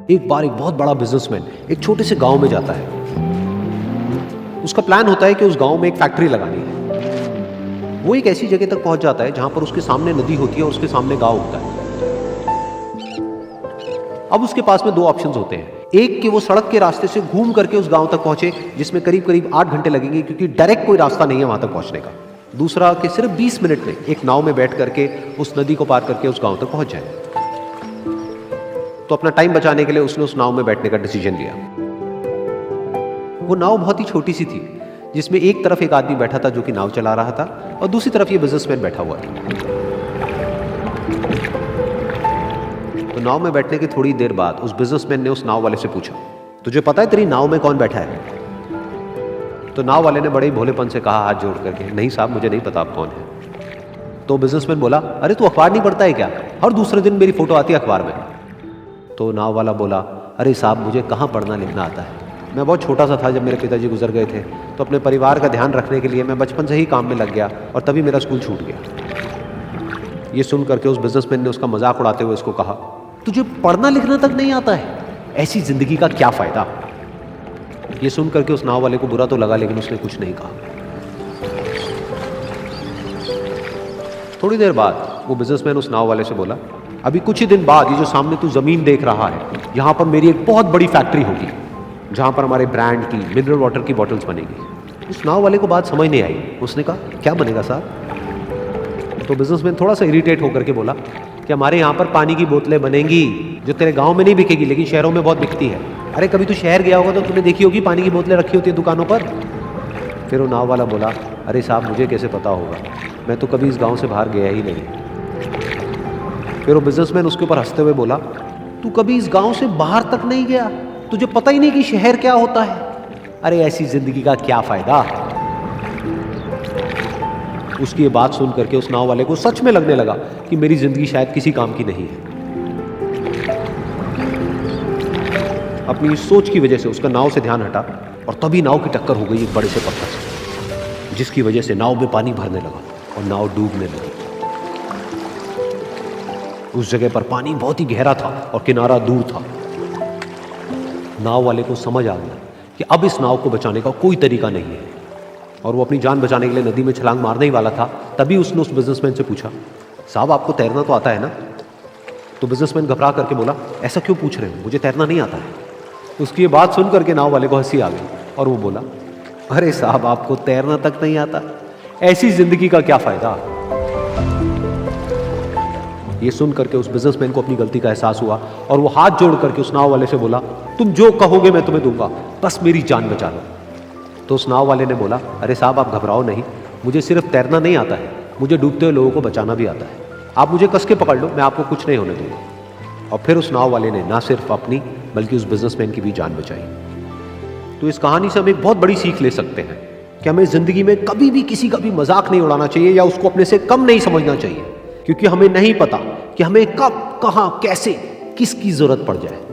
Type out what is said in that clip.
एक बार एक बहुत बड़ा बिजनेसमैन एक छोटे से गांव में जाता है। उसका प्लान होता है कि उस गांव में एक फैक्ट्री लगानी है। वो एक ऐसी जगह तक पहुंच जाता है जहां पर उसके सामने नदी होती है और उसके सामने गांव होता है। अब उसके पास में दो ऑप्शंस होते हैं। एक कि वो सड़क के रास्ते से घूम करके उस गांव तक पहुंचे, जिसमें करीब करीब 8 घंटे लगेंगे, क्योंकि डायरेक्ट कोई रास्ता नहीं है वहां तक पहुंचने का। दूसरा कि सिर्फ 20 मिनट में एक नाव में बैठ करके उस नदी को पार करके उस गांव तक पहुंच जाए। तो अपना टाइम बचाने के लिए उसने उस नाव में बैठने का डिसीजन लिया। वो नाव बहुत ही छोटी सी थी, जिसमें एक तरफ एक आदमी बैठा था जो कि नाव चला रहा था और दूसरी तरफ ये बिजनेसमैन बैठा हुआ था। तो नाव में बैठने की थोड़ी देर बाद उस बिजनेसमैन ने उस नाव वाले से पूछा, तुझे पता है तेरी नाव में कौन बैठा है? तो नाव वाले ने बड़े ही भोलेपन से कहा हाथ जोड़ करके, नहीं साहब मुझे नहीं पता आप कौन है। तो बिजनेसमैन बोला, अरे तू अखबार नहीं पढ़ता है क्या? हर दूसरे दिन मेरी फोटो आती है अखबार में। तो नाव वाला बोला, अरे साहब मुझे कहाँ पढ़ना लिखना आता है, मैं बहुत छोटा सा था जब मेरे पिताजी गुजर गए थे, तो अपने परिवार का ध्यान रखने के लिए मैं बचपन से ही काम में लग गया और तभी मेरा स्कूल छूट गया। ये सुन करके उस बिजनेसमैन ने उसका मजाक उड़ाते हुए उसको कहा, तुझे पढ़ना लिखना तक नहीं आता है, ऐसी जिंदगी का क्या फायदा? ये सुन करके उस नाव वाले को बुरा तो लगा, लेकिन उसने कुछ नहीं कहा। थोड़ी देर बाद वो बिजनेसमैन उस नाव वाले से बोला, अभी कुछ ही दिन बाद ये जो सामने तू जमीन देख रहा है, यहाँ पर मेरी एक बहुत बड़ी फैक्ट्री होगी, जहाँ पर हमारे ब्रांड की मिनरल वाटर की बॉटल्स बनेगी। उस नाव वाले को बात समझ नहीं आई। उसने कहा, क्या बनेगा साहब? तो बिजनेसमैन थोड़ा सा इरिटेट होकर के बोला कि हमारे यहाँ पर पानी की बोतलें बनेंगी, जो तेरे गाँव में नहीं बिकेगी लेकिन शहरों में बहुत बिकती है। अरे कभी तू शहर गया होगा तो तुमने देखी होगी पानी की बोतलें रखी होती है दुकानों पर। फिर वो नाव वाला बोला, अरे साहब मुझे कैसे पता होगा, मैं तो कभी इस गाँव से बाहर गया ही नहीं। फिर वो बिजनेसमैन उसके ऊपर हंसते हुए बोला, तू कभी इस गांव से बाहर तक नहीं गया, तुझे पता ही नहीं कि शहर क्या होता है? अरे ऐसी जिंदगी का क्या फायदा? उसकी ये बात सुन करके उस नाव वाले को सच में लगने लगा कि मेरी जिंदगी शायद किसी काम की नहीं है। अपनी इस सोच की वजह से उसका नाव से ध्यान हटा और तभी नाव की टक्कर हो गई एक बड़े से पत्थर से, जिसकी वजह से नाव में पानी भरने लगा और नाव डूबने लगी। उस जगह पर पानी बहुत ही गहरा था और किनारा दूर था। नाव वाले को समझ आ गया कि अब इस नाव को बचाने का कोई तरीका नहीं है और वो अपनी जान बचाने के लिए नदी में छलांग मारने ही वाला था। तभी उसने उस बिजनेसमैन से पूछा, साहब आपको तैरना तो आता है ना? तो बिजनेसमैन घबरा करके बोला, ऐसा क्यों पूछ रहे हो, मुझे तैरना नहीं आता है। उसकी ये बात सुन करके नाव वाले को हंसी आ गई और वो बोला, अरे साहब आपको तैरना तक नहीं आता, ऐसी जिंदगी का क्या फायदा? ये सुन करके उस बिजनेसमैन को अपनी गलती का एहसास हुआ और वो हाथ जोड़ करके उस नाव वाले से बोला, तुम जो कहोगे मैं तुम्हें दूंगा, बस मेरी जान बचा लो। तो उस नाव वाले ने बोला, अरे साहब आप घबराओ नहीं, मुझे सिर्फ तैरना नहीं आता है, मुझे डूबते हुए लोगों को बचाना भी आता है। आप मुझे कस के पकड़ लो, मैं आपको कुछ नहीं होने दूंगा। और फिर उस नाव वाले ने ना सिर्फ अपनी बल्कि उस बिजनेसमैन की भी जान बचाई। तो इस कहानी से हम एक बहुत बड़ी सीख ले सकते हैं कि हमें जिंदगी में कभी भी किसी का भी मजाक नहीं उड़ाना चाहिए या उसको अपने से कम नहीं समझना चाहिए, क्योंकि हमें नहीं पता कि हमें कब, कहां, कैसे, किसकी जरूरत पड़ जाए।